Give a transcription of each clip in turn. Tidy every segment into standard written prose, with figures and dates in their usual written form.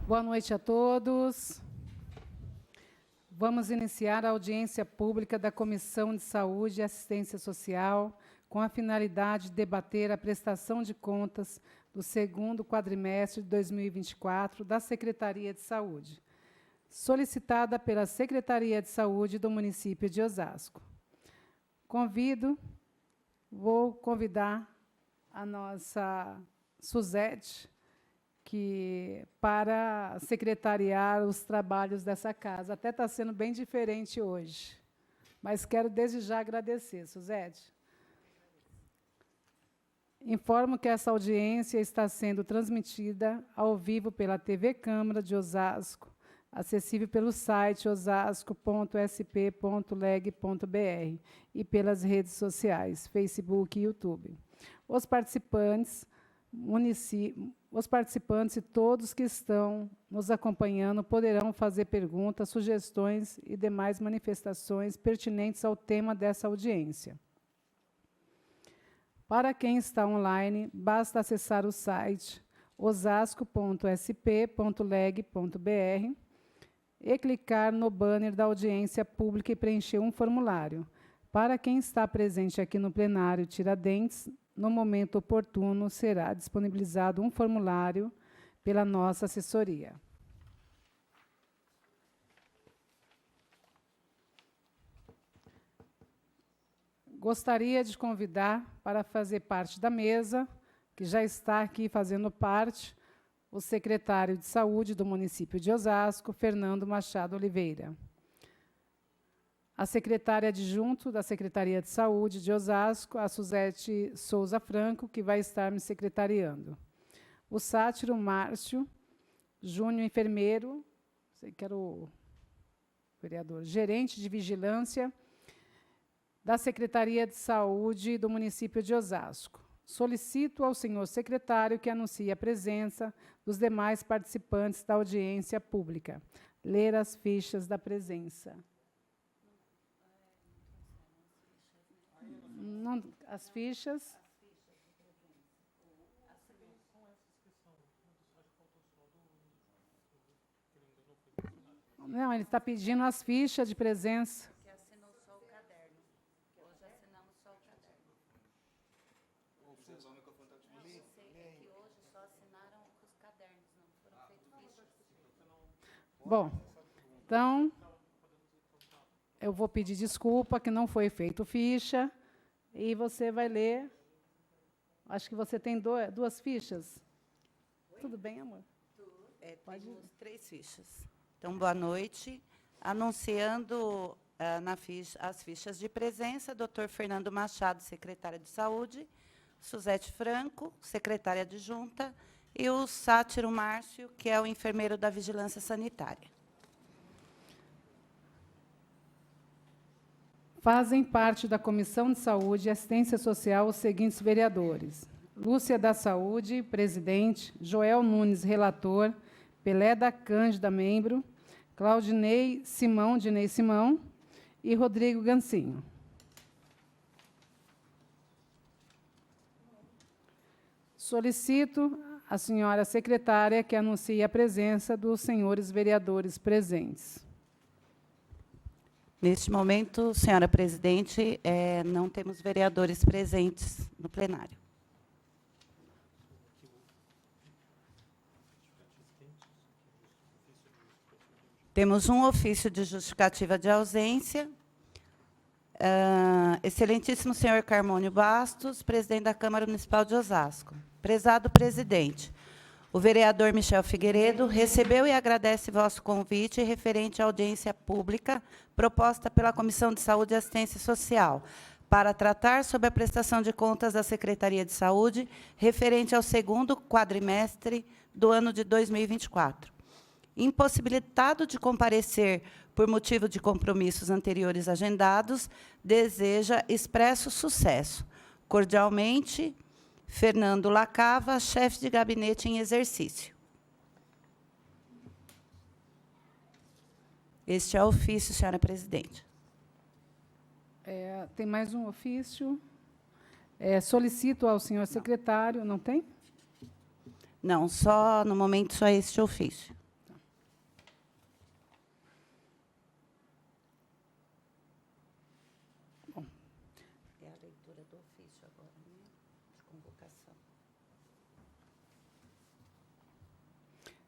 Boa noite a todos. Vamos iniciar a audiência pública da Comissão de Saúde e Assistência Social, com a finalidade de debater a prestação de contas do segundo quadrimestre de 2024 da Secretaria de Saúde, solicitada pela Secretaria de Saúde do município de Osasco. Vou convidar a nossa Suzete, para secretariar os trabalhos dessa casa. Até está sendo bem diferente hoje, mas quero desde já agradecer, Suzete. Informo que essa audiência está sendo transmitida ao vivo pela TV Câmara de Osasco, acessível pelo site osasco.sp.leg.br e pelas redes sociais, Facebook e YouTube. Os participantes e todos que estão nos acompanhando poderão fazer perguntas, sugestões e demais manifestações pertinentes ao tema dessa audiência. Para quem está online, basta acessar o site osasco.sp.leg.br e clicar no banner da audiência pública e preencher um formulário. Para quem está presente aqui no plenário Tiradentes, no momento oportuno, será disponibilizado um formulário pela nossa assessoria. Gostaria de convidar para fazer parte da mesa, que já está aqui fazendo parte, o secretário de Saúde do município de Osasco, Fernando Machado Oliveira. A secretária adjunto da Secretaria de Saúde de Osasco, a Suzete Souza Franco, que vai estar me secretariando. O Sátiro Márcio Júnior, enfermeiro, sei que era o vereador, gerente de vigilância da Secretaria de Saúde do município de Osasco. Solicito ao senhor secretário que anuncie a presença dos demais participantes da audiência pública. Ler as fichas da presença. Não, as fichas. Não, ele está pedindo as fichas de presença. Que assinou só o caderno. Hoje assinamos só o caderno. Eu sei que hoje só assinaram os cadernos, não foram feitos fichas. Bom, então, eu vou pedir desculpa que não foi feito ficha. E você vai ler, acho que você tem duas fichas. Oi? Tudo bem, amor? Temos 3 fichas. Então, boa noite. Anunciando as fichas de presença, doutor Fernando Machado, secretária de Saúde, Suzete Franco, secretária adjunta, e o Sátiro Márcio, que é o enfermeiro da Vigilância Sanitária. Fazem parte da Comissão de Saúde e Assistência Social os seguintes vereadores: Lúcia da Saúde, presidente; Joel Nunes, relator; Pelé da Cândida, membro; Claudinei Simão, Dinei Simão e Rodrigo Gancinho. Solicito à senhora secretária que anuncie a presença dos senhores vereadores presentes. Neste momento, senhora presidente, não temos vereadores presentes no plenário. Temos um ofício de justificativa de ausência. Excelentíssimo senhor Carmônio Bastos, presidente da Câmara Municipal de Osasco. Prezado presidente, o vereador Michel Figueiredo recebeu e agradece vosso convite referente à audiência pública proposta pela Comissão de Saúde e Assistência Social para tratar sobre a prestação de contas da Secretaria de Saúde referente ao segundo quadrimestre do ano de 2024. Impossibilitado de comparecer por motivo de compromissos anteriores agendados, deseja expresso sucesso. Cordialmente, Fernando Lacava, chefe de gabinete em exercício. Este é o ofício, senhora presidente. Tem mais um ofício. Solicito ao senhor secretário, não tem? Não, só no momento só este ofício.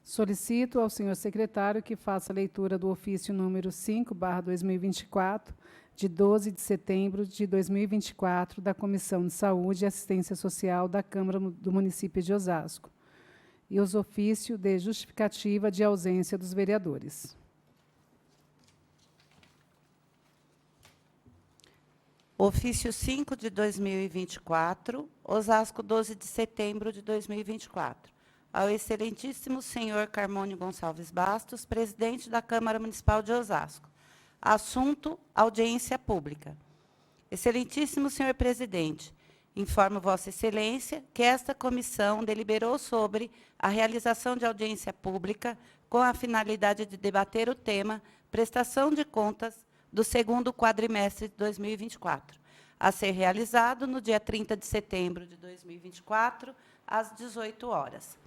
Solicito ao senhor secretário que faça a leitura do ofício número 5/2024, de 12 de setembro de 2024, da Comissão de Saúde e Assistência Social da Câmara do Município de Osasco, e os ofícios de justificativa de ausência dos vereadores. Ofício 5 de 2024, Osasco, 12 de setembro de 2024. Ao excelentíssimo senhor Carmônio Gonçalves Bastos, presidente da Câmara Municipal de Osasco. Assunto: audiência pública. Excelentíssimo senhor presidente, informo Vossa Excelência que esta comissão deliberou sobre a realização de audiência pública com a finalidade de debater o tema prestação de contas do segundo quadrimestre de 2024, a ser realizado no dia 30 de setembro de 2024, às 18 horas.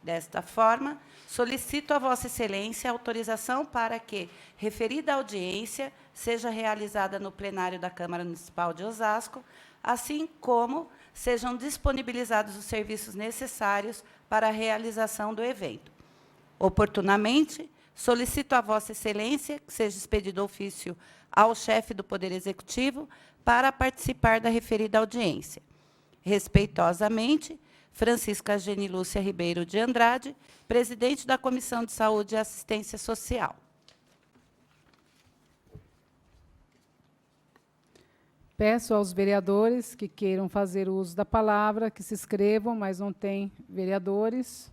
Desta forma, solicito a Vossa Excelência autorização para que referida audiência seja realizada no plenário da Câmara Municipal de Osasco, assim como sejam disponibilizados os serviços necessários para a realização do evento. Oportunamente, solicito a Vossa Excelência que seja expedido ofício ao chefe do Poder Executivo para participar da referida audiência. Respeitosamente, Francisca Genilúcia Ribeiro de Andrade, presidente da Comissão de Saúde e Assistência Social. Peço aos vereadores que queiram fazer uso da palavra, que se inscrevam, mas não tem vereadores.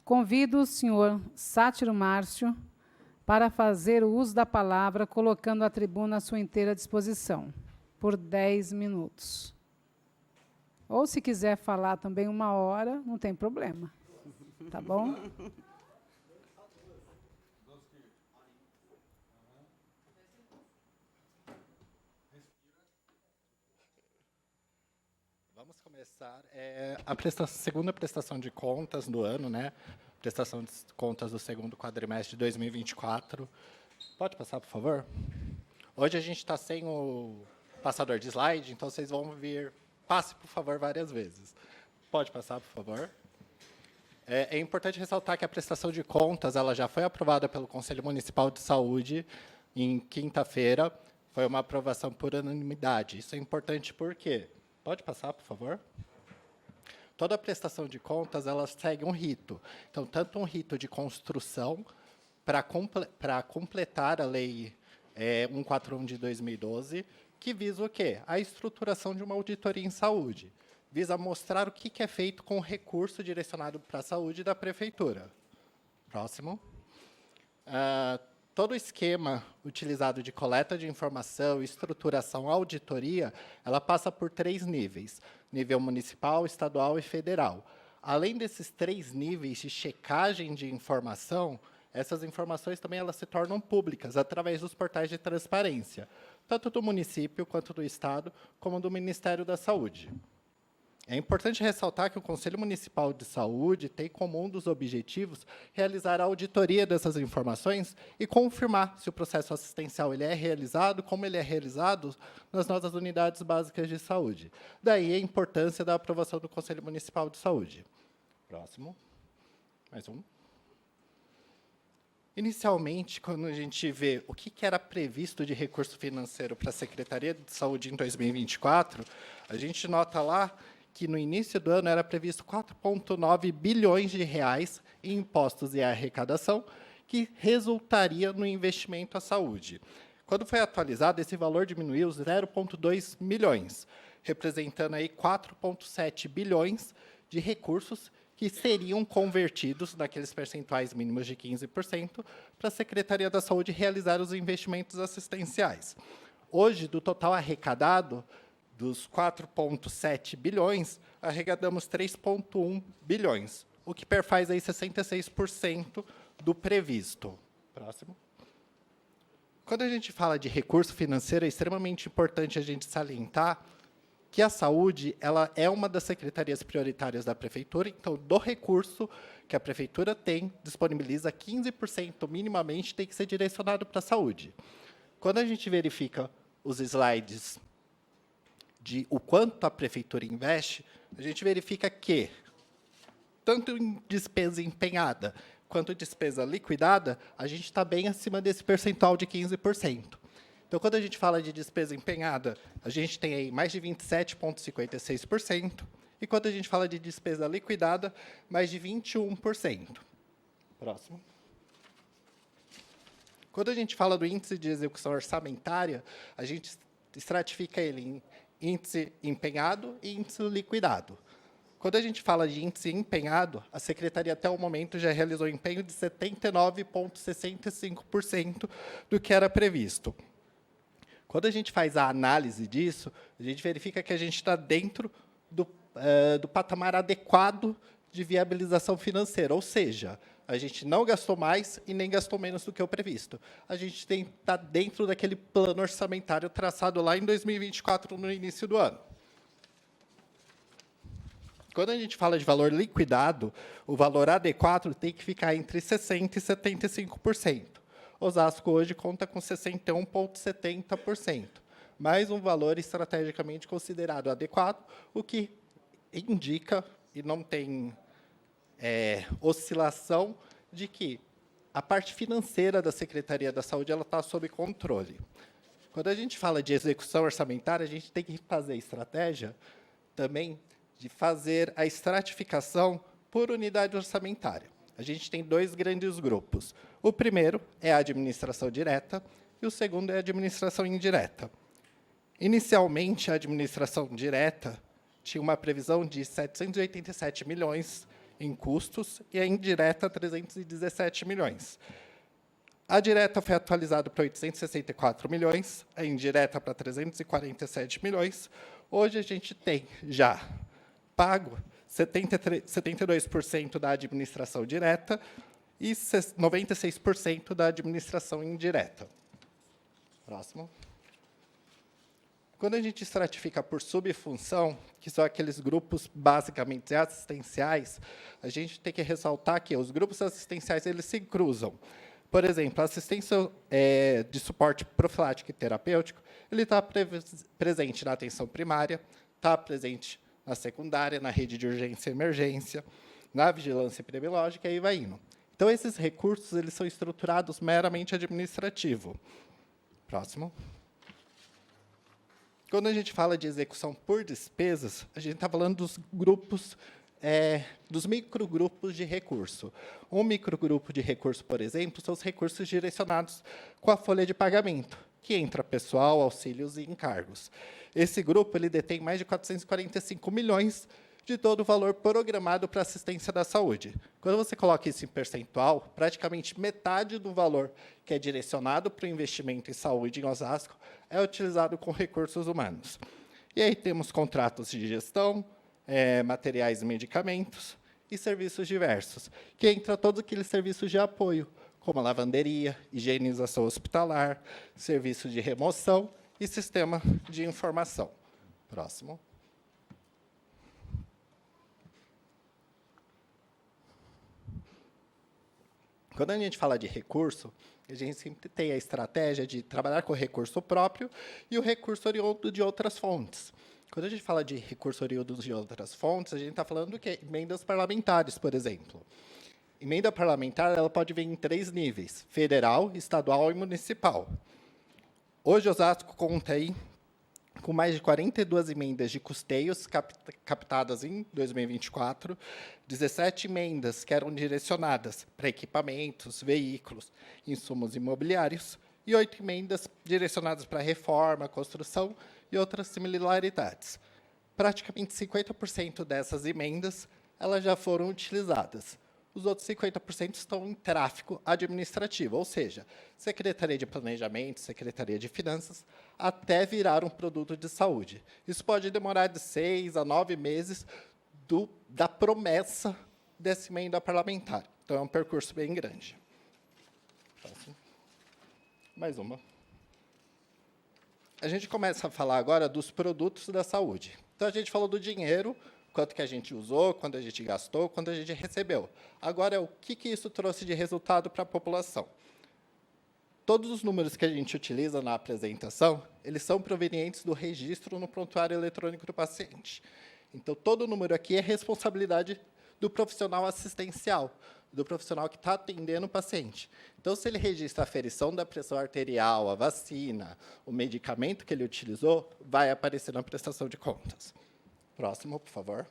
Convido o senhor Sátiro Márcio para fazer o uso da palavra, colocando a tribuna à sua inteira disposição, por 10 minutos. Ou, se quiser falar também 1 hora, não tem problema. Tá bom? Vamos começar a segunda prestação de contas do ano, né? Prestação de contas do segundo quadrimestre de 2024. Pode passar, por favor? Hoje a gente está sem o passador de slide, então vocês vão vir. Passe, por favor, várias vezes. Pode passar, por favor. É importante ressaltar que a prestação de contas ela já foi aprovada pelo Conselho Municipal de Saúde em quinta-feira. Foi uma aprovação por unanimidade. Isso é importante por quê? Pode passar, por favor? Toda a prestação de contas ela segue um rito. Então, tanto um rito de construção para completar a Lei 141 de 2012, que visa o quê? A estruturação de uma auditoria em saúde. Visa mostrar o que é feito com o recurso direcionado para a saúde da Prefeitura. Próximo. Todo o esquema utilizado de coleta de informação, estruturação, auditoria, ela passa por 3 níveis. Nível municipal, estadual e federal. Além desses 3 níveis de checagem de informação, essas informações também elas se tornam públicas através dos portais de transparência, tanto do município, quanto do Estado, como do Ministério da Saúde. É importante ressaltar que o Conselho Municipal de Saúde tem como um dos objetivos realizar a auditoria dessas informações e confirmar se o processo assistencial ele é realizado, como ele é realizado nas nossas unidades básicas de saúde. Daí a importância da aprovação do Conselho Municipal de Saúde. Próximo. Mais um. Inicialmente, quando a gente vê o que era previsto de recurso financeiro para a Secretaria de Saúde em 2024, a gente nota lá que no início do ano era previsto 4,9 bilhões de reais em impostos e arrecadação, que resultaria no investimento à saúde. Quando foi atualizado, esse valor diminuiu 0,2 milhões, representando aí 4,7 bilhões de recursos que seriam convertidos naqueles percentuais mínimos de 15% para a Secretaria da Saúde realizar os investimentos assistenciais. Hoje, do total arrecadado, dos 4,7 bilhões, arrecadamos 3,1 bilhões, o que perfaz aí 66% do previsto. Próximo. Quando a gente fala de recurso financeiro, é extremamente importante a gente salientar que a saúde ela é uma das secretarias prioritárias da Prefeitura, então, do recurso que a Prefeitura tem, disponibiliza 15% minimamente, tem que ser direcionado para a saúde. Quando a gente verifica os slides de o quanto a Prefeitura investe, a gente verifica que, tanto em despesa empenhada, quanto despesa liquidada, a gente está bem acima desse percentual de 15%. Então, quando a gente fala de despesa empenhada, a gente tem aí mais de 27,56%, e quando a gente fala de despesa liquidada, mais de 21%. Próximo. Quando a gente fala do índice de execução orçamentária, a gente estratifica ele em índice empenhado e índice liquidado. Quando a gente fala de índice empenhado, a Secretaria, até o momento, já realizou empenho de 79,65% do que era previsto. Quando a gente faz a análise disso, a gente verifica que a gente está dentro do patamar adequado de viabilização financeira, ou seja, a gente não gastou mais e nem gastou menos do que o previsto. A gente está dentro daquele plano orçamentário traçado lá em 2024, no início do ano. Quando a gente fala de valor liquidado, o valor adequado tem que ficar entre 60% e 75%. Osasco hoje conta com 61,70%, mais um valor estrategicamente considerado adequado, o que indica, e não tem oscilação, de que a parte financeira da Secretaria da Saúde está sob controle. Quando a gente fala de execução orçamentária, a gente tem que fazer estratégia também de fazer a estratificação por unidade orçamentária. A gente tem dois grandes grupos. O primeiro é a administração direta e o segundo é a administração indireta. Inicialmente, a administração direta tinha uma previsão de 787 milhões em custos e a indireta 317 milhões. A direta foi atualizada para 864 milhões, a indireta para 347 milhões. Hoje a gente tem já pago 72% da administração direta e 96% da administração indireta. Próximo. Quando a gente estratifica por subfunção, que são aqueles grupos basicamente assistenciais, a gente tem que ressaltar que os grupos assistenciais eles se cruzam. Por exemplo, a assistência de suporte profilático e terapêutico, ele está presente na atenção primária, está presente na secundária, na rede de urgência e emergência, na vigilância epidemiológica, e aí vai indo. Então, esses recursos eles são estruturados meramente administrativo. Próximo. Quando a gente fala de execução por despesas, a gente está falando dos grupos, dos microgrupos de recurso. Um microgrupo de recurso, por exemplo, são os recursos direcionados com a folha de pagamento, que entra pessoal, auxílios e encargos. Esse grupo ele detém mais de 445 milhões de todo o valor programado para assistência da saúde. Quando você coloca isso em percentual, praticamente metade do valor que é direcionado para o investimento em saúde em Osasco é utilizado com recursos humanos. E aí temos contratos de gestão, materiais e medicamentos e serviços diversos, que entra todos aqueles serviços de apoio, como lavanderia, higienização hospitalar, serviço de remoção e sistema de informação. Próximo. Quando a gente fala de recurso, a gente sempre tem a estratégia de trabalhar com o recurso próprio e o recurso oriundo de outras fontes. Quando a gente fala de recurso oriundo de outras fontes, a gente está falando do quê? Emendas parlamentares, por exemplo. Emenda parlamentar ela pode vir em 3 níveis: federal, estadual e municipal. Hoje, Osasco conta aí com mais de 42 emendas de custeios captadas em 2024, 17 emendas que eram direcionadas para equipamentos, veículos, insumos imobiliários, e 8 emendas direcionadas para reforma, construção e outras similaridades. Praticamente 50% dessas emendas elas já foram utilizadas. Os outros 50% estão em tráfego administrativo, ou seja, Secretaria de Planejamento, Secretaria de Finanças, até virar um produto de saúde. Isso pode demorar de 6 a 9 meses da promessa dessa emenda parlamentar. Então, é um percurso bem grande. Mais uma. A gente começa a falar agora dos produtos da saúde. Então, a gente falou do dinheiro, quanto que a gente usou, quanto a gente gastou, quanto a gente recebeu. Agora, o que isso trouxe de resultado para a população? Todos os números que a gente utiliza na apresentação, eles são provenientes do registro no prontuário eletrônico do paciente. Então, todo número aqui é responsabilidade do profissional assistencial, do profissional que está atendendo o paciente. Então, se ele registra a aferição da pressão arterial, a vacina, o medicamento que ele utilizou, vai aparecer na prestação de contas. Próximo, por favor.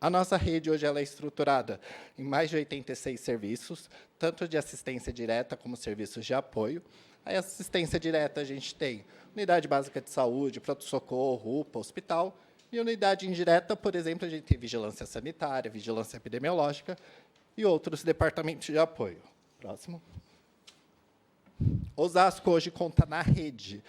A nossa rede hoje ela é estruturada em mais de 86 serviços, tanto de assistência direta como serviços de apoio. A assistência direta a gente tem unidade básica de saúde, pronto-socorro, UPA, hospital. E unidade indireta, por exemplo, a gente tem vigilância sanitária, vigilância epidemiológica e outros departamentos de apoio. Próximo. Osasco hoje conta na rede,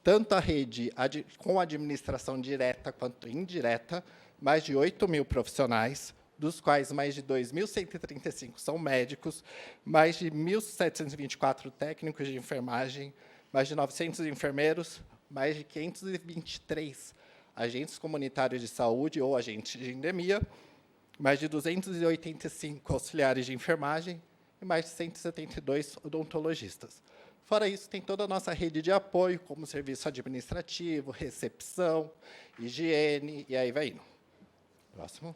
tanto a rede com administração direta quanto indireta, mais de 8.000 profissionais, dos quais mais de 2.135 são médicos, mais de 1.724 técnicos de enfermagem, mais de 900 enfermeiros, mais de 523 agentes comunitários de saúde ou agentes de endemia, mais de 285 auxiliares de enfermagem e mais de 172 odontologistas. Fora isso, tem toda a nossa rede de apoio, como serviço administrativo, recepção, higiene, e aí vai indo. Próximo.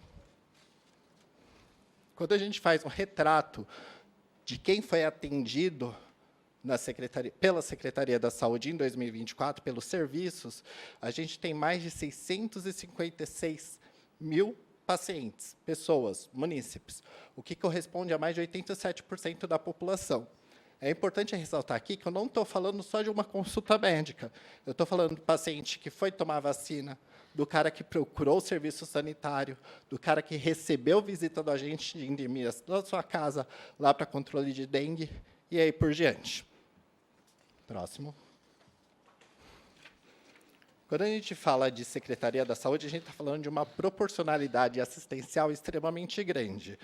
Quando a gente faz um retrato de quem foi atendido pela Secretaria da Saúde em 2024, pelos serviços, a gente tem mais de 656 mil pacientes, pessoas, munícipes, o que corresponde a mais de 87% da população. É importante ressaltar aqui que eu não estou falando só de uma consulta médica, eu estou falando do paciente que foi tomar vacina, do cara que procurou o serviço sanitário, do cara que recebeu visita do agente de endemias da sua casa lá para controle de dengue, e aí por diante. Próximo. Quando a gente fala de Secretaria da Saúde, a gente está falando de uma proporcionalidade assistencial extremamente grande.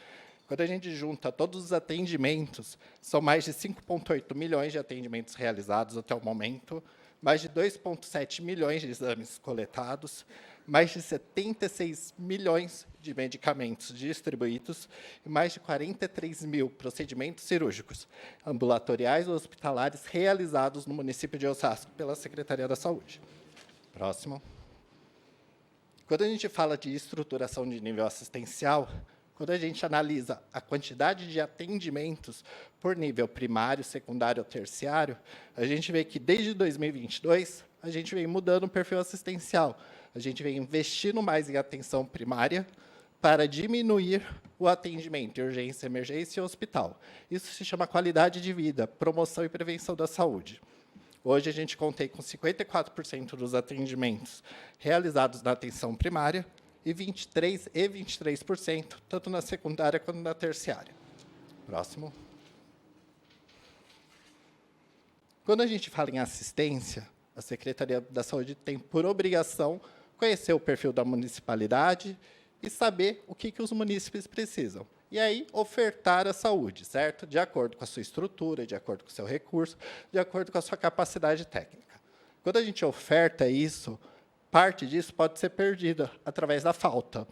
Quando a gente junta todos os atendimentos, são mais de 5,8 milhões de atendimentos realizados até o momento, mais de 2,7 milhões de exames coletados, mais de 76 milhões de medicamentos distribuídos e mais de 43 mil procedimentos cirúrgicos, ambulatoriais ou hospitalares realizados no município de Osasco pela Secretaria da Saúde. Próximo. Quando a gente fala de estruturação de nível assistencial, quando a gente analisa a quantidade de atendimentos por nível primário, secundário ou terciário, a gente vê que, desde 2022, a gente vem mudando o perfil assistencial. A gente vem investindo mais em atenção primária para diminuir o atendimento em urgência, emergência e hospital. Isso se chama qualidade de vida, promoção e prevenção da saúde. Hoje, a gente contei com 54% dos atendimentos realizados na atenção primária e 23%, tanto na secundária quanto na terciária. Próximo. Quando a gente fala em assistência, a Secretaria da Saúde tem por obrigação conhecer o perfil da municipalidade e saber o que os munícipes precisam. E aí, ofertar a saúde, certo? De acordo com a sua estrutura, de acordo com o seu recurso, de acordo com a sua capacidade técnica. Quando a gente oferta isso, parte disso pode ser perdida através da falta.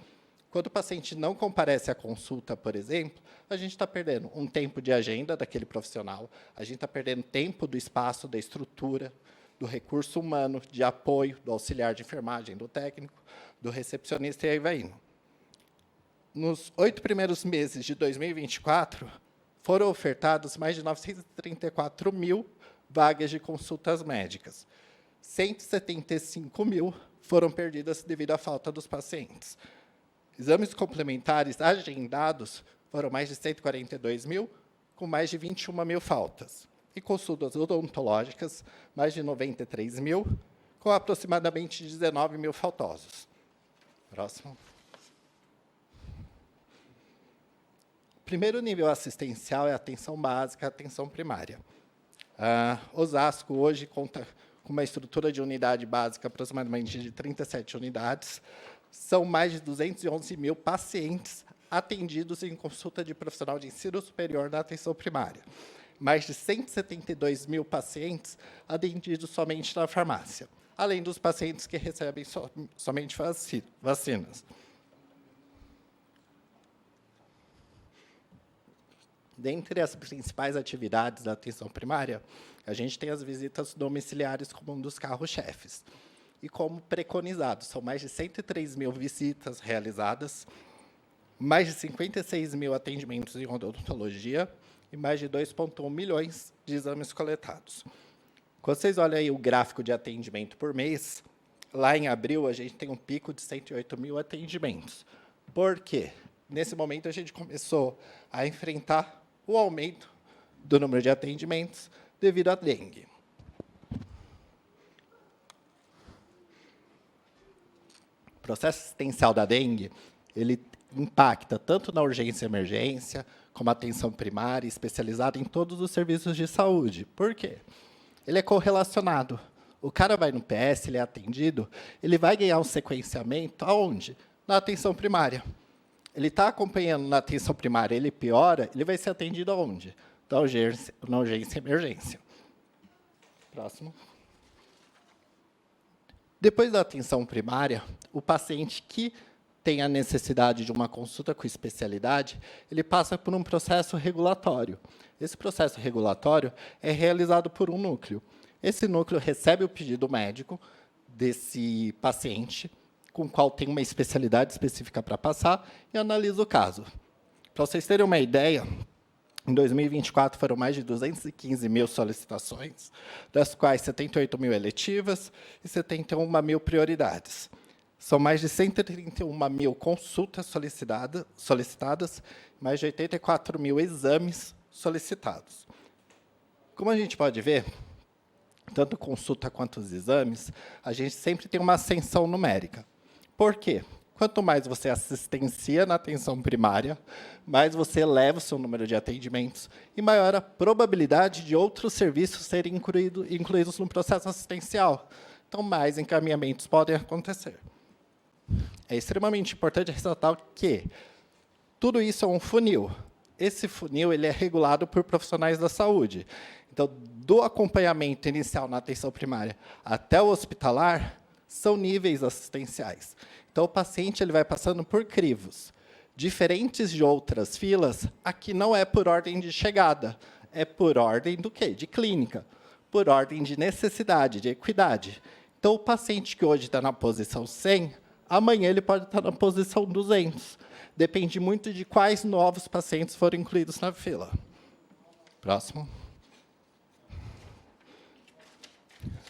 Quando o paciente não comparece à consulta, por exemplo, a gente está perdendo um tempo de agenda daquele profissional, a gente está perdendo tempo do espaço, da estrutura, do recurso humano, de apoio, do auxiliar de enfermagem, do técnico, do recepcionista, e aí vai indo. Nos 8 primeiros meses de 2024, foram ofertados mais de 934 mil vagas de consultas médicas. 175 mil foram perdidas devido à falta dos pacientes. Exames complementares agendados foram mais de 142 mil, com mais de 21 mil faltas. E consultas odontológicas, mais de 93 mil, com aproximadamente 19 mil faltosos. Próximo. O primeiro nível assistencial é a atenção básica, a atenção primária. Osasco hoje conta com uma estrutura de unidade básica aproximadamente de 37 unidades. São mais de 211 mil pacientes atendidos em consulta de profissional de ensino superior na atenção primária. Mais de 172 mil pacientes atendidos somente na farmácia, além dos pacientes que recebem somente vacinas. Dentre as principais atividades da atenção primária, a gente tem as visitas domiciliares como um dos carros-chefes. e como preconizado. São mais de 103 mil visitas realizadas, mais de 56 mil atendimentos em odontologia e mais de 2,1 milhões de exames coletados. Quando vocês olham aí o gráfico de atendimento por mês, lá em abril a gente tem um pico de 108 mil atendimentos. Por quê? Nesse momento a gente começou a enfrentar o aumento do número de atendimentos devido à dengue. O processo assistencial da dengue, ele impacta tanto na urgência e emergência, como a atenção primária, especializada em todos os serviços de saúde. Por quê? Ele é correlacionado. O cara vai no PS, ele é atendido, ele vai ganhar um sequenciamento aonde? Na atenção primária. Ele está acompanhando na atenção primária, ele piora, ele vai ser atendido aonde? Na urgência e emergência. Próximo. Depois da atenção primária, o paciente que tem a necessidade de uma consulta com especialidade, ele passa por um processo regulatório. Esse processo regulatório é realizado por um núcleo. Esse núcleo recebe o pedido médico desse paciente, com o qual tem uma especialidade específica para passar, e analisa o caso. Para vocês terem uma ideia, em 2024 foram mais de 215 mil solicitações, das quais 78 mil eletivas e 71 mil prioridades. São mais de 131 mil consultas solicitadas, mais de 84 mil exames solicitados. Como a gente pode ver, tanto consulta quanto os exames, a gente sempre tem uma ascensão numérica. Por quê? Quanto mais você assistencia na atenção primária, mais você eleva o seu número de atendimentos e maior a probabilidade de outros serviços serem incluídos no processo assistencial. Então, mais encaminhamentos podem acontecer. É extremamente importante ressaltar que tudo isso é um funil. Esse funil ele é regulado por profissionais da saúde. Então, do acompanhamento inicial na atenção primária até o hospitalar, são níveis assistenciais. Então, o paciente ele vai passando por crivos. Diferentes de outras filas, aqui não é por ordem de chegada, é por ordem do quê? De clínica, por ordem de necessidade, de equidade. Então, o paciente que hoje está na posição 100, amanhã ele pode estar na posição 200. Depende muito de quais novos pacientes foram incluídos na fila. Próximo.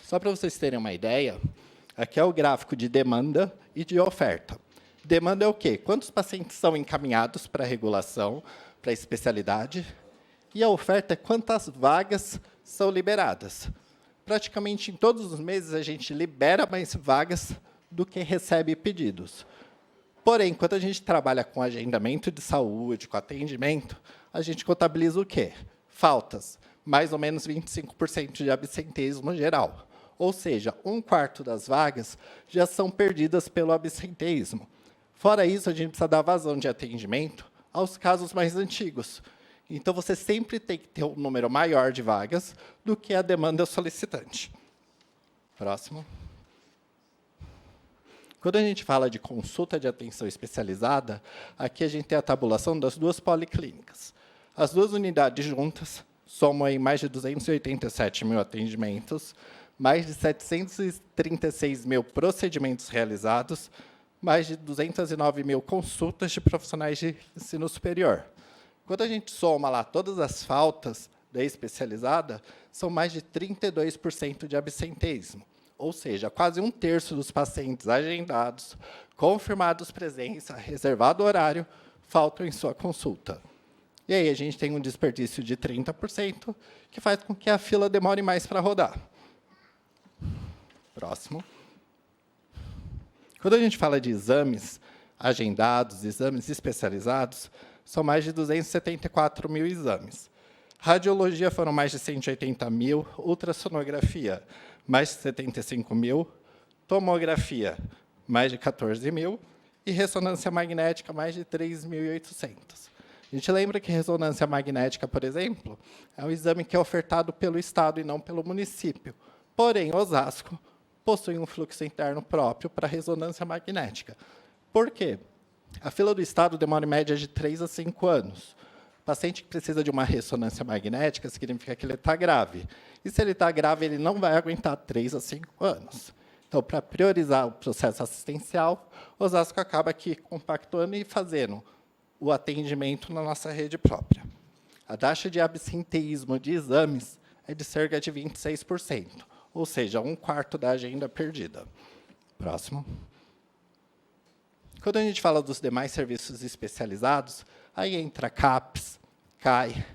Só para vocês terem uma ideia, aqui é o gráfico de demanda e de oferta. Demanda é o quê? Quantos pacientes são encaminhados para a regulação, para a especialidade? E a oferta é quantas vagas são liberadas. Praticamente em todos os meses a gente libera mais vagas do que recebe pedidos. Porém, quando a gente trabalha com agendamento de saúde, com atendimento, a gente contabiliza o quê? Faltas, mais ou menos 25% de absenteísmo geral. Ou seja, 1/4 das vagas já são perdidas pelo absenteísmo. Fora isso, a gente precisa dar vazão de atendimento aos casos mais antigos. Então, você sempre tem que ter um número maior de vagas do que a demanda solicitante. Próximo. Quando a gente fala de consulta de atenção especializada, aqui a gente tem a tabulação das duas policlínicas. As duas unidades juntas somam aí mais de 287 mil atendimentos, mais de 736 mil procedimentos realizados, mais de 209 mil consultas de profissionais de ensino superior. Quando a gente soma lá todas as faltas da especializada, são mais de 32% de absenteísmo. Ou seja, quase 1/3 dos pacientes agendados, confirmados presença, reservado horário, faltam em sua consulta. E aí a gente tem um desperdício de 30%, que faz com que a fila demore mais para rodar. Próximo. Quando a gente fala de exames agendados, exames especializados, são mais de 274 mil exames. Radiologia foram mais de 180 mil, ultrassonografia, mais de 75 mil, tomografia, mais de 14 mil, e ressonância magnética, mais de 3.800. A gente lembra que ressonância magnética, por exemplo, é um exame que é ofertado pelo Estado e não pelo município. Porém, Osasco possui um fluxo interno próprio para ressonância magnética. Por quê? A fila do Estado demora, em média, de 3 a 5 anos. O paciente que precisa de uma ressonância magnética significa que ele está grave. E, se ele está grave, ele não vai aguentar 3 a 5 anos. Então, para priorizar o processo assistencial, Osasco acaba aqui compactuando e fazendo o atendimento na nossa rede própria. A taxa de absenteísmo de exames é de cerca de 26%, ou seja, 1/4 da agenda perdida. Próximo. Quando a gente fala dos demais serviços especializados, aí entra CAPS, CAI,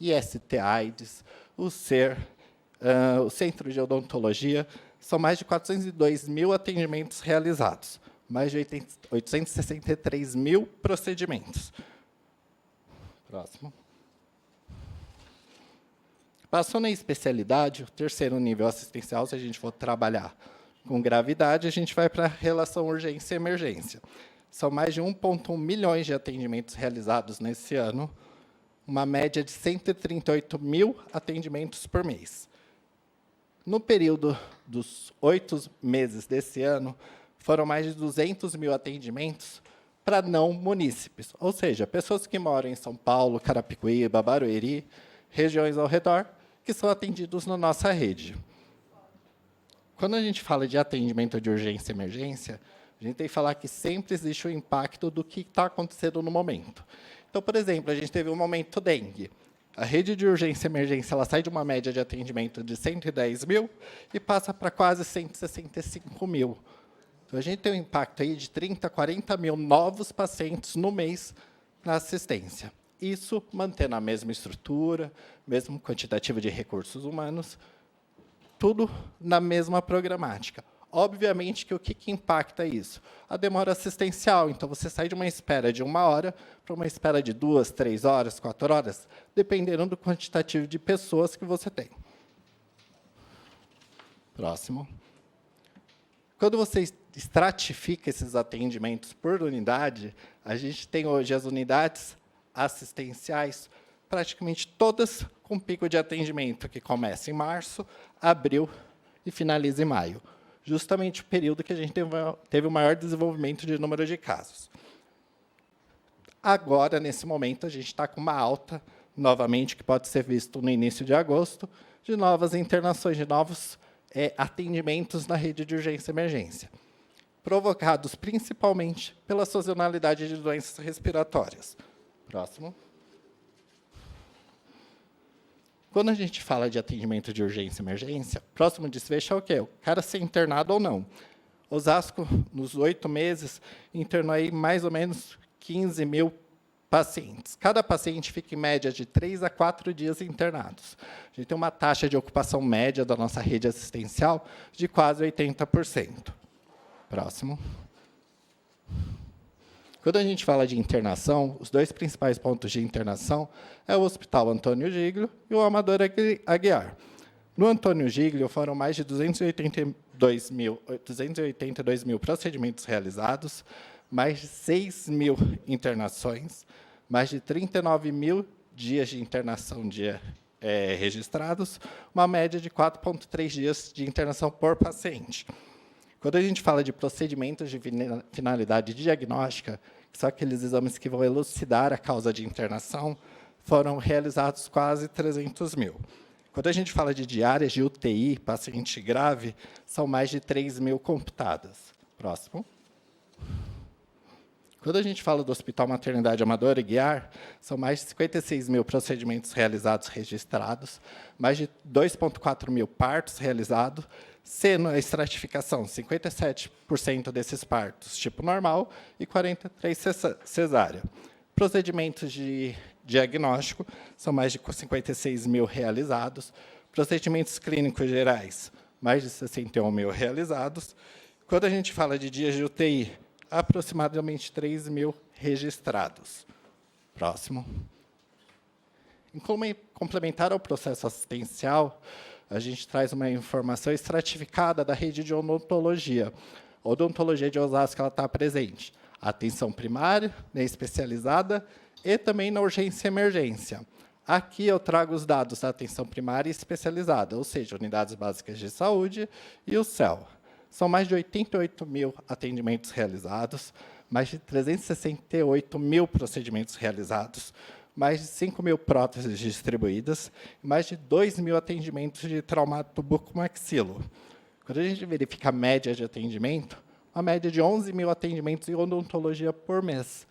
IST-AIDS, o SER, o Centro de Odontologia. São mais de 402 mil atendimentos realizados, mais de 863 mil procedimentos. Próximo. Passou na especialidade, o terceiro nível assistencial, se a gente for trabalhar com gravidade, a gente vai para a relação urgência e emergência. São mais de 1,1 milhões de atendimentos realizados nesse ano, uma média de 138 mil atendimentos por mês. No período dos 8 meses desse ano, foram mais de 200 mil atendimentos para não munícipes, ou seja, pessoas que moram em São Paulo, Carapicuíba, Barueri, regiões ao redor, que são atendidos na nossa rede. Quando a gente fala de atendimento de urgência e emergência, a gente tem que falar que sempre existe o impacto do que está acontecendo no momento. Então, por exemplo, a gente teve um momento dengue. A rede de urgência e emergência ela sai de uma média de atendimento de 110 mil e passa para quase 165 mil. Então, a gente tem um impacto aí de 30, 40 mil novos pacientes no mês na assistência. Isso mantendo a mesma estrutura, mesmo quantitativo de recursos humanos, tudo na mesma programática. Obviamente que o que impacta isso? A demora assistencial. Então, você sai de uma espera de 1 hora para uma espera de 2, 3 horas, 4 horas, dependendo do quantitativo de pessoas que você tem. Próximo. Quando você estratifica esses atendimentos por unidade, a gente tem hoje as unidades assistenciais, praticamente todas com pico de atendimento que começa em março, abril e finaliza em maio. Justamente o período que a gente teve o maior desenvolvimento de número de casos. Agora, nesse momento, a gente está com uma alta, novamente, que pode ser visto no início de agosto, de novas internações, de novos atendimentos na rede de urgência e emergência, provocados principalmente pela sazonalidade de doenças respiratórias. Próximo. Quando a gente fala de atendimento de urgência e emergência, próximo desfecho é o quê? O cara ser internado ou não. Osasco, nos 8 meses, internou aí mais ou menos 15 mil pacientes. Cada paciente fica, em média, de 3 a 4 dias internados. A gente tem uma taxa de ocupação média da nossa rede assistencial de quase 80%. Próximo. Quando a gente fala de internação, os 2 principais pontos de internação é o Hospital Antônio Giglio e o Amador Aguiar. No Antônio Giglio, foram mais de 282 mil procedimentos realizados, mais de 6 mil internações, mais de 39 mil dias de internação registrados, uma média de 4,3 dias de internação por paciente. Quando a gente fala de procedimentos de finalidade diagnóstica, que são aqueles exames que vão elucidar a causa de internação, foram realizados quase 300 mil. Quando a gente fala de diárias de UTI, paciente grave, são mais de 3 mil computadas. Próximo. Quando a gente fala do Hospital Maternidade Amador Aguiar, são mais de 56 mil procedimentos realizados registrados, mais de 2,4 mil partos realizados, sendo a estratificação 57% desses partos tipo normal e 43% cesárea. Procedimentos de diagnóstico são mais de 56 mil realizados, procedimentos clínicos gerais, mais de 61 mil realizados. Quando a gente fala de dias de UTI, aproximadamente 3 mil registrados. Próximo. Em complementar ao processo assistencial, a gente traz uma informação estratificada da rede de odontologia. A odontologia de Osasco está presente. A atenção primária, na especializada, e também na urgência e emergência. Aqui eu trago os dados da atenção primária e especializada, ou seja, unidades básicas de saúde e o CEL. São mais de 88 mil atendimentos realizados, mais de 368 mil procedimentos realizados, mais de 5 mil próteses distribuídas, mais de 2 mil atendimentos de traumato bucomaxilo. Quando a gente verifica a média de atendimento, uma média de 11 mil atendimentos em odontologia por mês.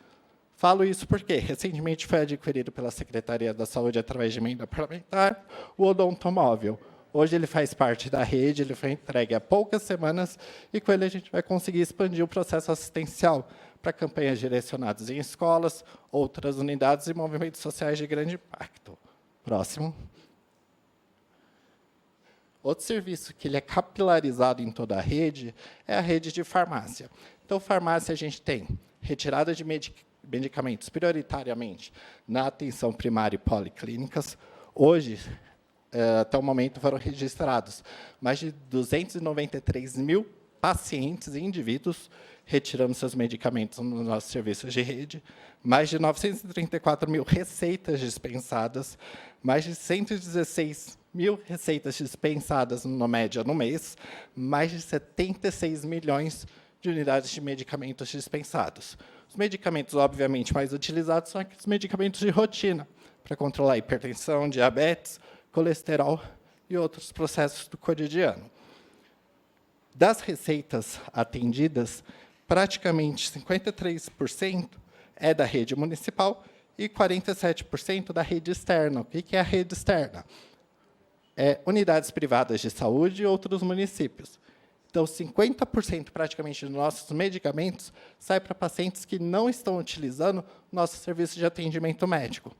Falo isso porque, recentemente, foi adquirido pela Secretaria da Saúde, através de emenda parlamentar, o odontomóvel. Hoje ele faz parte da rede, ele foi entregue há poucas semanas, e com ele a gente vai conseguir expandir o processo assistencial para campanhas direcionadas em escolas, outras unidades e movimentos sociais de grande impacto. Próximo. Outro serviço que ele é capilarizado em toda a rede é a rede de farmácia. Então, farmácia a gente tem retirada de medicamentos prioritariamente na atenção primária e policlínicas. Hoje, até o momento, foram registrados mais de 293 mil pacientes e indivíduos retirando seus medicamentos nos nossos serviços de rede, mais de 934 mil receitas dispensadas, mais de 116 mil receitas dispensadas, na média, no mês, mais de 76 milhões de unidades de medicamentos dispensados. Os medicamentos, obviamente, mais utilizados são aqueles medicamentos de rotina, para controlar hipertensão, diabetes, colesterol e outros processos do cotidiano. Das receitas atendidas, praticamente 53% é da rede municipal e 47% da rede externa. O que é a rede externa? Unidades privadas de saúde e outros municípios. Então, 50% praticamente dos nossos medicamentos sai para pacientes que não estão utilizando nosso serviço de atendimento médico.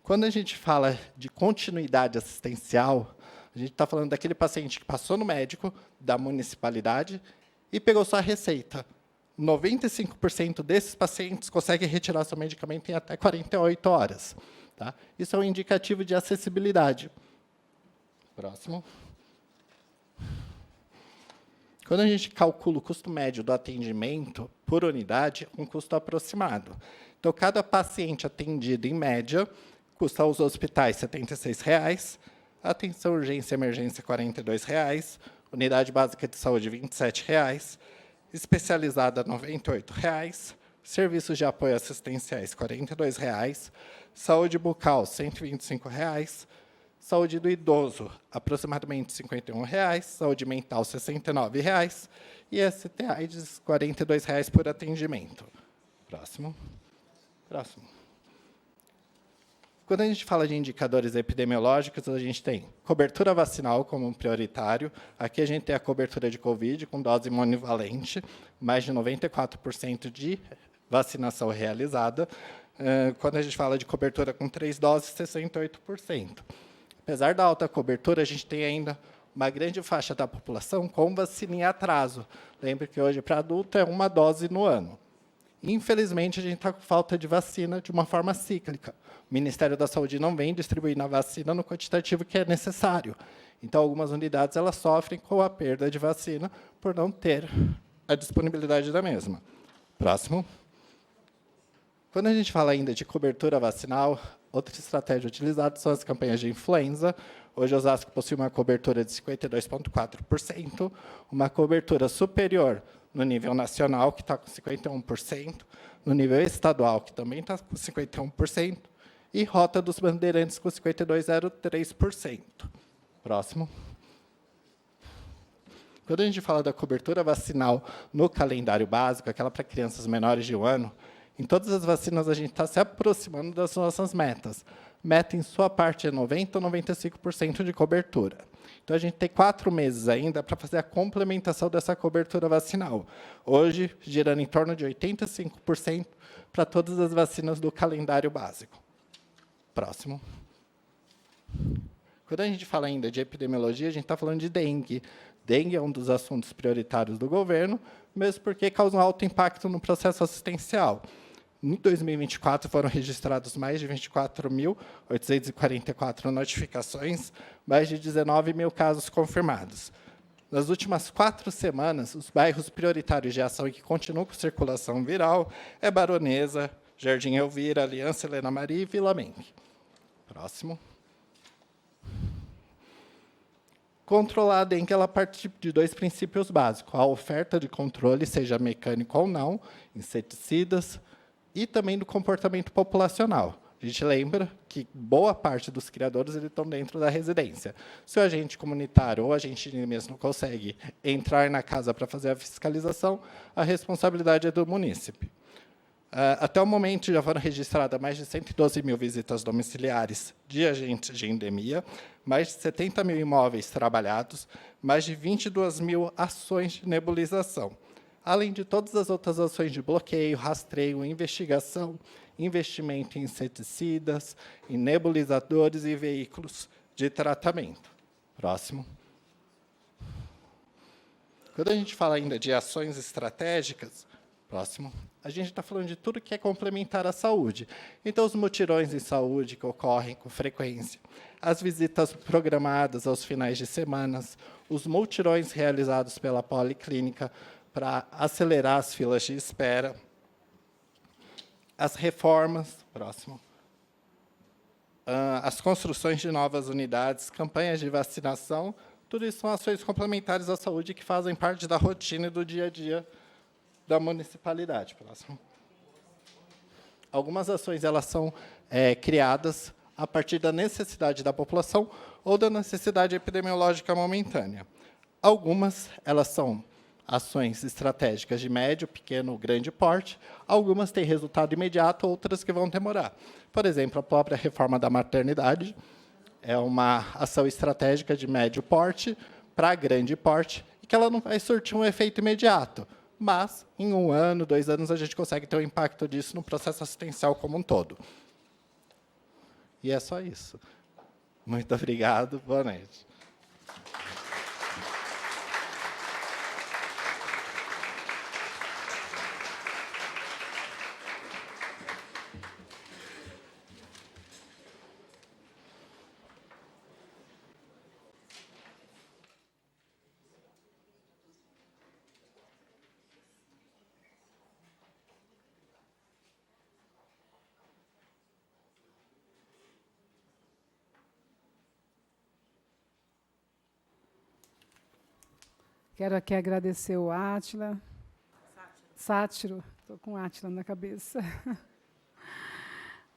Quando a gente fala de continuidade assistencial, a gente está falando daquele paciente que passou no médico da municipalidade e pegou sua receita. 95% desses pacientes conseguem retirar seu medicamento em até 48 horas. Tá? Isso é um indicativo de acessibilidade. Próximo. Quando a gente calcula o custo médio do atendimento por unidade, um custo aproximado. Então, cada paciente atendido, em média, custa aos hospitais R$ 76,00, atenção urgência e emergência R$ 42,00, unidade básica de saúde R$ 27,00, especializada R$ 98,00, serviços de apoio assistenciais R$ 42,00, saúde bucal R$ 125,00, saúde do idoso, aproximadamente R$ 51,00, saúde mental, R$ 69,00, e ST-AIDS, R$ 42,00 por atendimento. Próximo. Próximo. Quando a gente fala de indicadores epidemiológicos, a gente tem cobertura vacinal como um prioritário. Aqui a gente tem a cobertura de Covid com dose monovalente, mais de 94% de vacinação realizada. Quando a gente fala de cobertura com 3 doses, 68%. Apesar da alta cobertura, a gente tem ainda uma grande faixa da população com vacina em atraso. Lembre que hoje, para adulto, é 1 dose no ano. Infelizmente, a gente está com falta de vacina de uma forma cíclica. O Ministério da Saúde não vem distribuindo a vacina no quantitativo que é necessário. Então, algumas unidades elas sofrem com a perda de vacina por não ter a disponibilidade da mesma. Próximo. Quando a gente fala ainda de cobertura vacinal, outra estratégia utilizada são as campanhas de influenza. Hoje, Osasco possui uma cobertura de 52,4%, uma cobertura superior no nível nacional, que está com 51%, no nível estadual, que também está com 51%, e Rota dos Bandeirantes, com 52,03%. Próximo. Quando a gente fala da cobertura vacinal no calendário básico, aquela para crianças menores de 1 ano, em todas as vacinas a gente está se aproximando das nossas metas. Meta, em sua parte, é 90% ou 95% de cobertura. Então, a gente tem 4 meses ainda para fazer a complementação dessa cobertura vacinal. Hoje, girando em torno de 85% para todas as vacinas do calendário básico. Próximo. Quando a gente fala ainda de epidemiologia, a gente está falando de dengue. Dengue é um dos assuntos prioritários do governo, mesmo porque causa um alto impacto no processo assistencial. Em 2024, foram registrados mais de 24.844 notificações, mais de 19 mil casos confirmados. Nas últimas 4 semanas, os bairros prioritários de ação e que continuam com circulação viral é Baronesa, Jardim Elvira, Aliança Helena Maria e Vila Mengue. Próximo. Controlar a dengue, ela parte de 2 princípios básicos. A oferta de controle, seja mecânico ou não, inseticidas, e também do comportamento populacional. A gente lembra que boa parte dos criadores eles estão dentro da residência. Se o agente comunitário ou a gente mesmo não consegue entrar na casa para fazer a fiscalização, a responsabilidade é do munícipe. Até o momento, já foram registradas mais de 112 mil visitas domiciliares de agentes de endemia, mais de 70 mil imóveis trabalhados, mais de 22 mil ações de nebulização, além de todas as outras ações de bloqueio, rastreio, investigação, investimento em inseticidas, em nebulizadores e veículos de tratamento. Próximo. Quando a gente fala ainda de ações estratégicas, próximo, a gente está falando de tudo que é complementar à saúde. Então, os mutirões em saúde que ocorrem com frequência, as visitas programadas aos finais de semana, os multirões realizados pela Policlínica para acelerar as filas de espera, as reformas, próximo, as construções de novas unidades, campanhas de vacinação, tudo isso são ações complementares à saúde que fazem parte da rotina e do dia a dia da municipalidade. Próximo. Algumas ações elas são criadas a partir da necessidade da população ou da necessidade epidemiológica momentânea. Algumas elas são ações estratégicas de médio, pequeno, grande porte. Algumas têm resultado imediato, outras que vão demorar. Por exemplo, a própria reforma da maternidade é uma ação estratégica de médio porte para grande porte, e que ela não vai surtir um efeito imediato, mas, em 1 ano, 2 anos, a gente consegue ter um impacto disso no processo assistencial como um todo. E é só isso. Muito obrigado. Boa noite. Quero aqui agradecer o Átila. Sátiro. Estou com Átila na cabeça.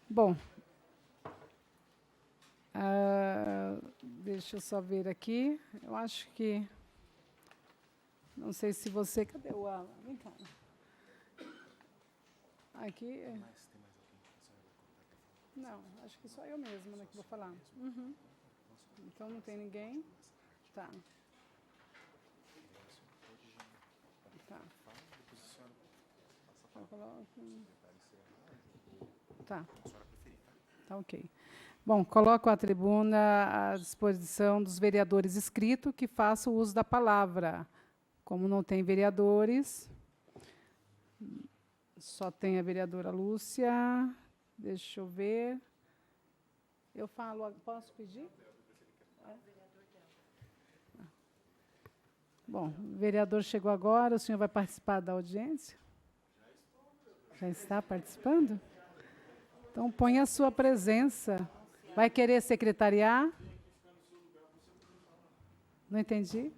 Bom, deixa eu só ver aqui. Eu acho que... Não sei se você... Cadê o Alan? Vem cá. Aqui... Não, acho que só eu mesma, né, que vou falar. Uhum. Então, não tem ninguém? Tá. Tá. Tá. Tá, ok. Bom, coloco a tribuna à disposição dos vereadores inscritos que façam uso da palavra. Como não tem vereadores, só tem a vereadora Lúcia. Deixa eu ver. Eu falo, posso pedir? Bom, o vereador chegou agora, o senhor vai participar da audiência? Já está participando? Então, põe a sua presença. Vai querer secretariar? Não entendi?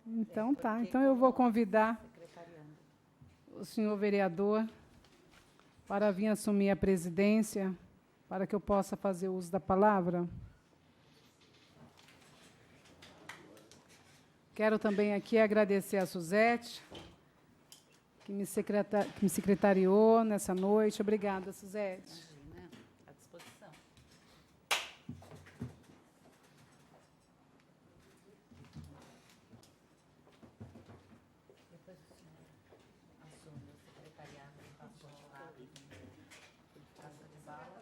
Então, tá. Então, eu vou convidar o senhor vereador para vir assumir a presidência, para que eu possa fazer uso da palavra. Quero também aqui agradecer a Suzete, que me secretariou nessa noite. Obrigada, Suzete. Imagina, à disposição. Depois o senhor assume o secretariado e passou ao lado casa de bala.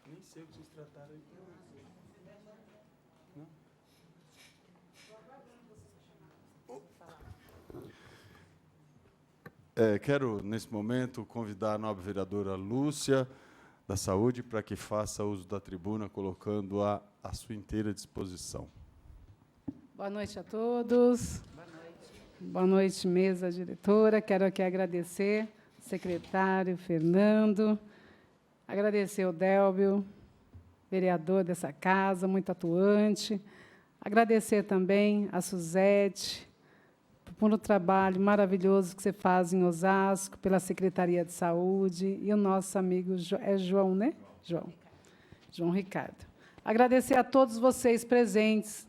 Nem sei o que vocês trataram aí. Não? Quero, nesse momento, convidar a nobre vereadora Lúcia, da Saúde, para que faça uso da tribuna, colocando-a à sua inteira disposição. Boa noite a todos. Boa noite. Boa noite, mesa diretora. Quero aqui agradecer o secretário Fernando, agradecer o Délbio, vereador dessa casa, muito atuante, agradecer também a Suzete, por um trabalho maravilhoso que você faz em Osasco, pela Secretaria de Saúde, e o nosso amigo é João, né? João Ricardo. Agradecer a todos vocês presentes,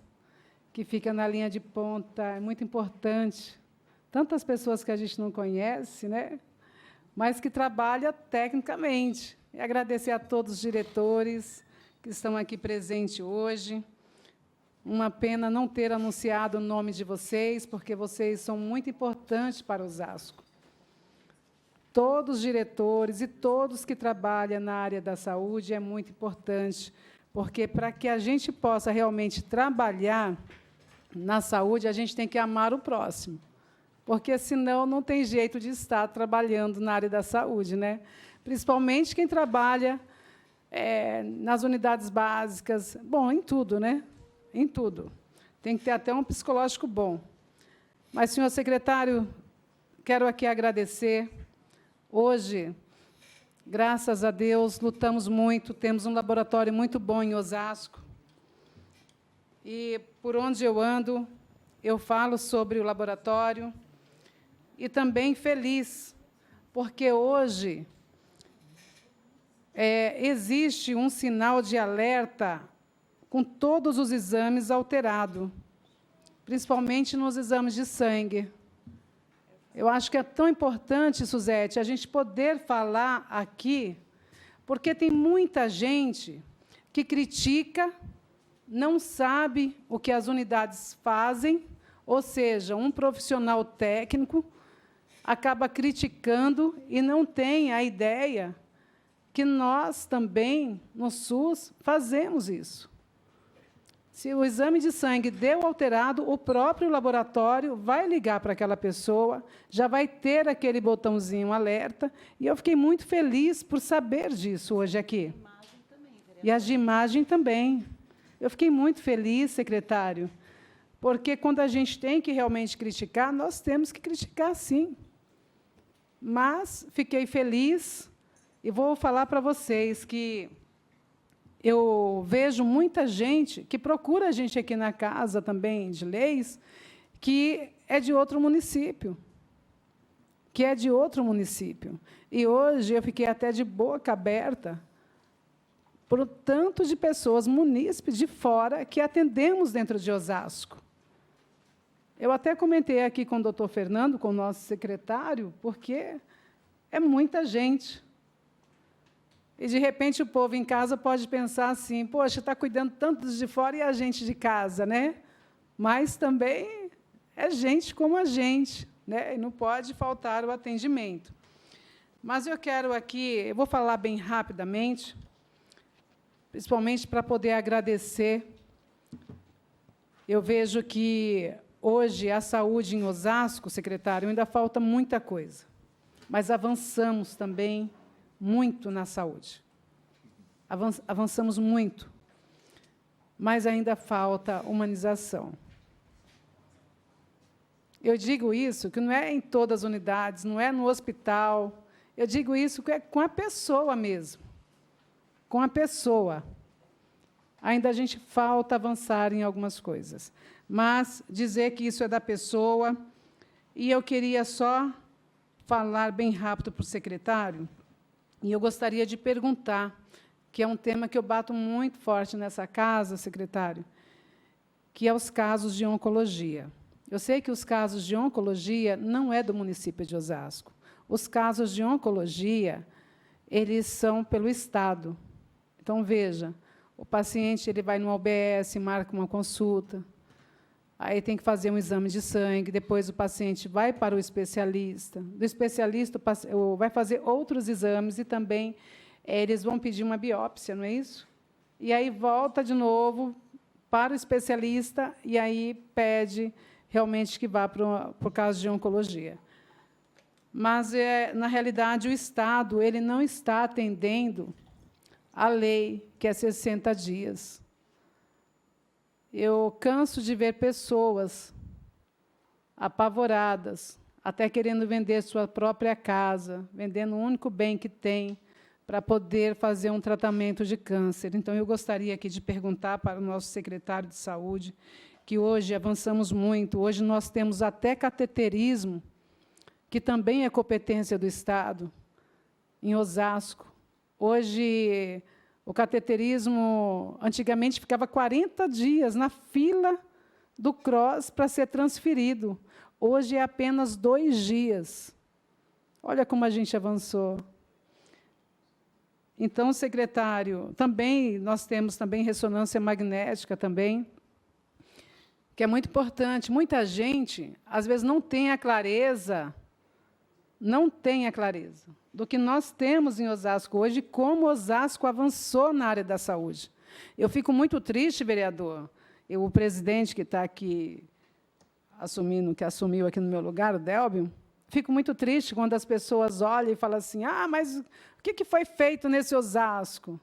que ficam na linha de ponta, é muito importante. Tantas pessoas que a gente não conhece, né? Mas que trabalham tecnicamente. E agradecer a todos os diretores que estão aqui presentes hoje. Uma pena não ter anunciado o nome de vocês, porque vocês são muito importantes para Osasco. Todos os diretores e todos que trabalham na área da saúde é muito importante, porque para que a gente possa realmente trabalhar na saúde, a gente tem que amar o próximo, porque senão não tem jeito de estar trabalhando na área da saúde, né? Principalmente quem trabalha nas unidades básicas, bom, em tudo, né? Em tudo. Tem que ter até um psicológico bom. Mas, senhor secretário, quero aqui agradecer. Hoje, graças a Deus, lutamos muito, temos um laboratório muito bom em Osasco. E, por onde eu ando, eu falo sobre o laboratório. E também feliz, porque hoje existe um sinal de alerta com todos os exames alterados, principalmente nos exames de sangue. Eu acho que é tão importante, Suzete, a gente poder falar aqui, porque tem muita gente que critica, não sabe o que as unidades fazem, ou seja, um profissional técnico acaba criticando e não tem a ideia que nós também, no SUS, fazemos isso. Se o exame de sangue deu alterado, o próprio laboratório vai ligar para aquela pessoa, já vai ter aquele botãozinho alerta, e eu fiquei muito feliz por saber disso hoje aqui. E as de imagem também. Eu fiquei muito feliz, secretário, porque quando a gente tem que realmente criticar, nós temos que criticar, sim. Mas fiquei feliz, e vou falar para vocês que eu vejo muita gente que procura a gente aqui na Casa também de Leis, que é de outro município. E hoje eu fiquei até de boca aberta por um tanto de pessoas, munícipes de fora, que atendemos dentro de Osasco. Eu até comentei aqui com o doutor Fernando, com o nosso secretário, porque é muita gente. E, de repente, o povo em casa pode pensar assim, poxa, está cuidando tanto dos de fora e a gente de casa, né? Mas também é gente como a gente, né? E não pode faltar o atendimento. Mas eu quero aqui, eu vou falar bem rapidamente, principalmente para poder agradecer. Eu vejo que, hoje, a saúde em Osasco, secretário, ainda falta muita coisa, mas avançamos também muito na saúde. Avançamos muito, mas ainda falta humanização. Eu digo isso, que não é em todas as unidades, não é no hospital, eu digo isso que é com a pessoa mesmo, com a pessoa. Ainda a gente falta avançar em algumas coisas, mas dizer que isso é da pessoa, e eu queria só falar bem rápido para o secretário, e eu gostaria de perguntar, que é um tema que eu bato muito forte nessa casa, secretário, que é os casos de oncologia. Eu sei que os casos de oncologia não é do município de Osasco. Os casos de oncologia, eles são pelo Estado. Então, veja, o paciente ele vai no UBS, marca uma consulta, aí tem que fazer um exame de sangue, depois o paciente vai para o especialista, do especialista vai fazer outros exames e também eles vão pedir uma biópsia, não é isso? E aí volta de novo para o especialista e aí pede realmente que vá para o caso de oncologia. Mas, na realidade, o Estado ele não está atendendo a lei, que é 60 dias. Eu canso de ver pessoas apavoradas, até querendo vender sua própria casa, vendendo o único bem que tem, para poder fazer um tratamento de câncer. Então, eu gostaria aqui de perguntar para o nosso secretário de Saúde que hoje avançamos muito. Hoje nós temos até cateterismo, que também é competência do Estado, em Osasco. Hoje, o cateterismo, antigamente, ficava 40 dias na fila do CROSS para ser transferido. Hoje é apenas 2 dias. Olha como a gente avançou. Então, secretário, também nós temos também ressonância magnética também, que é muito importante. Muita gente, às vezes, não tem a clareza do que nós temos em Osasco hoje, como Osasco avançou na área da saúde. Eu fico muito triste, vereador, o presidente que está aqui que assumiu aqui no meu lugar, o Délbio, fico muito triste quando as pessoas olham e falam assim, mas o que foi feito nesse Osasco?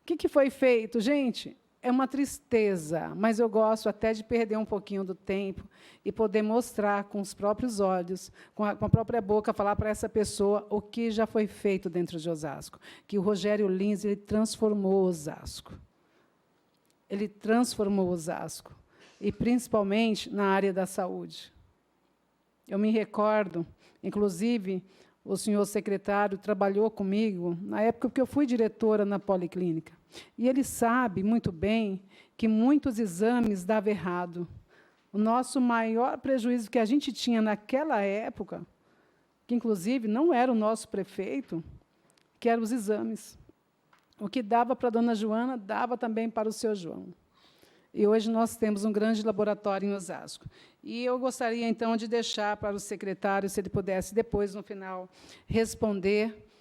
O que foi feito? Gente, é uma tristeza, mas eu gosto até de perder um pouquinho do tempo e poder mostrar com os próprios olhos, com a própria boca, falar para essa pessoa o que já foi feito dentro de Osasco. Que o Rogério Lins ele transformou Osasco. Ele transformou Osasco, e principalmente na área da saúde. Eu me recordo, inclusive, o senhor secretário trabalhou comigo na época que eu fui diretora na Policlínica. E ele sabe muito bem que muitos exames davam errado. O nosso maior prejuízo que a gente tinha naquela época, que, inclusive, não era o nosso prefeito, que eram os exames. O que dava para a dona Joana, dava também para o seu João. E hoje nós temos um grande laboratório em Osasco. E eu gostaria, então, de deixar para o secretário, se ele pudesse, depois, no final, responder,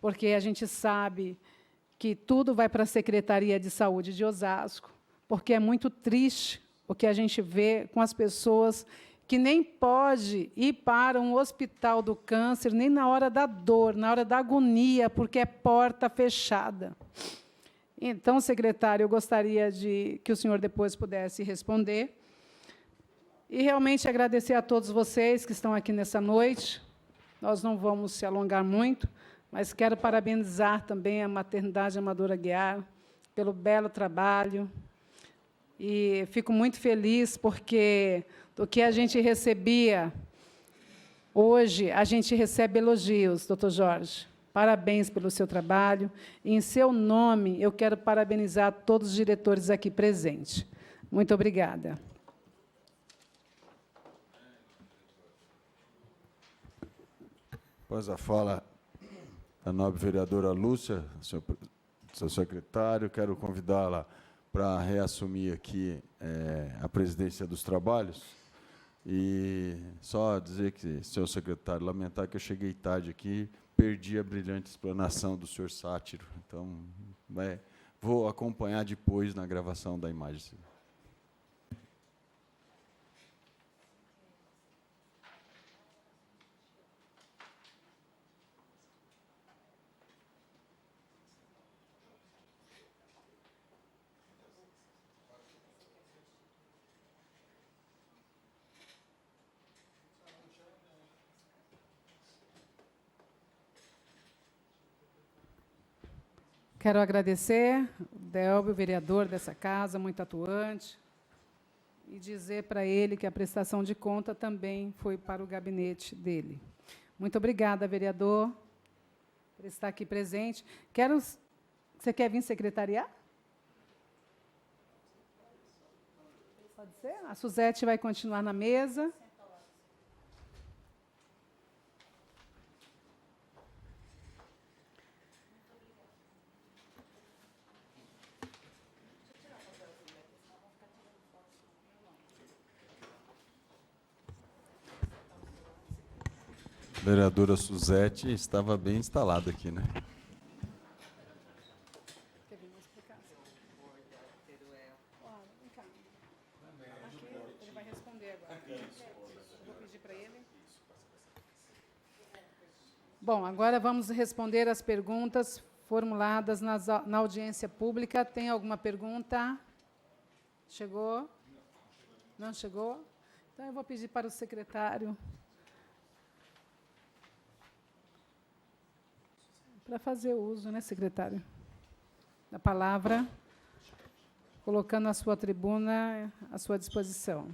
porque a gente sabe que tudo vai para a Secretaria de Saúde de Osasco, porque é muito triste o que a gente vê com as pessoas que nem pode ir para um hospital do câncer, nem na hora da dor, na hora da agonia, porque é porta fechada. Então, secretário, eu gostaria que o senhor depois pudesse responder. E realmente agradecer a todos vocês que estão aqui nessa noite. Nós não vamos se alongar muito, mas quero parabenizar também a Maternidade Amadora Aguiar pelo belo trabalho. E fico muito feliz, porque do que a gente recebia, hoje a gente recebe elogios, doutor Jorge. Parabéns pelo seu trabalho. E, em seu nome, eu quero parabenizar todos os diretores aqui presentes. Muito obrigada. Após a fala da nobre vereadora Lúcia, seu secretário, quero convidá-la para reassumir aqui a presidência dos trabalhos. E só dizer que, senhor secretário, lamentar que eu cheguei tarde aqui, perdi a brilhante explanação do senhor Sátiro. Então, vou acompanhar depois na gravação da imagem. Quero agradecer o Délbio, vereador dessa casa, muito atuante, e dizer para ele que a prestação de conta também foi para o gabinete dele. Muito obrigada, vereador, por estar aqui presente. Você quer vir secretariar? Pode ser? A Suzete vai continuar na mesa. A vereadora Suzete estava bem instalada aqui, né? Quer vir explicar? Vem cá. Aqui, ele vai responder agora. Eu vou pedir para ele. Bom, agora vamos responder as perguntas formuladas na audiência pública. Tem alguma pergunta? Chegou? Não chegou? Então, eu vou pedir para o secretário para fazer uso, né, secretário, da palavra. colocando a sua tribuna à sua disposição.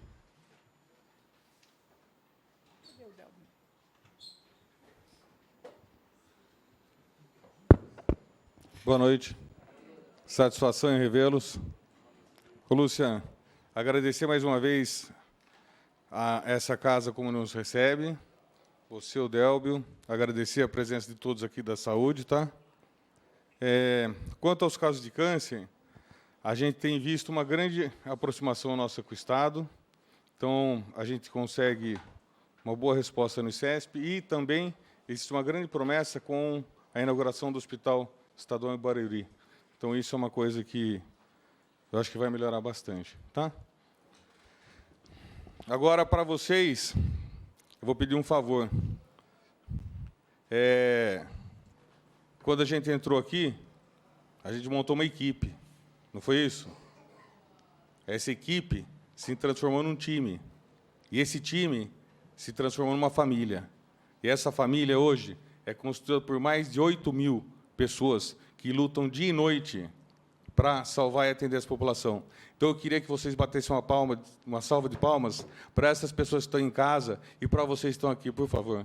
Boa noite. Satisfação em revê-los. Ô, Lúcia, agradecer mais uma vez a essa casa como nos recebe, você, o Délbio, agradecer a presença de todos aqui da saúde, tá? Quanto aos casos de câncer, a gente tem visto uma grande aproximação nossa com o Estado, então a gente consegue uma boa resposta no ICESP e também existe uma grande promessa com a inauguração do Hospital Estadual em Barueri. Então, isso é uma coisa que eu acho que vai melhorar bastante, tá? Agora, para vocês, eu vou pedir um favor. Quando a gente entrou aqui, a gente montou uma equipe, não foi isso? Essa equipe se transformou num time. E esse time se transformou numa família. E essa família, hoje, é constituída por mais de 8.000 pessoas que lutam dia e noite para salvar e atender essa população. Então, eu queria que vocês batessem uma salva de palmas para essas pessoas que estão em casa e para vocês que estão aqui, por favor.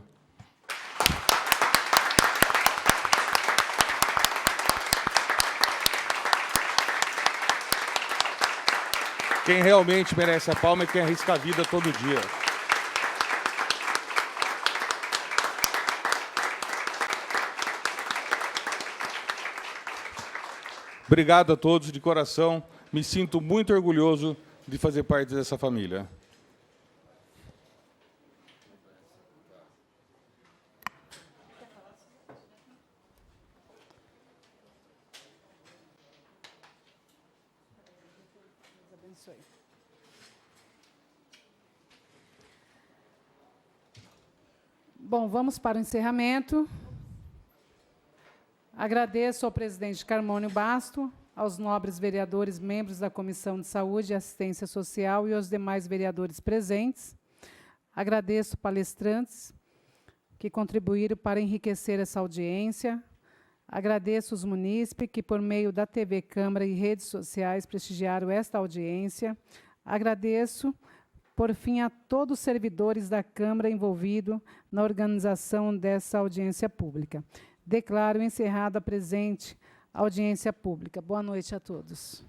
Quem realmente merece a palma é quem arrisca a vida todo dia. Obrigado a todos de coração. Me sinto muito orgulhoso de fazer parte dessa família. Bom, vamos para o encerramento. Agradeço ao presidente Carmônio Basto, aos nobres vereadores, membros da Comissão de Saúde e Assistência Social e aos demais vereadores presentes. Agradeço palestrantes que contribuíram para enriquecer essa audiência. Agradeço os munícipes que, por meio da TV Câmara e redes sociais, prestigiaram esta audiência. Agradeço, por fim, a todos os servidores da Câmara envolvidos na organização dessa audiência pública. Declaro encerrada a presente audiência pública. Boa noite a todos.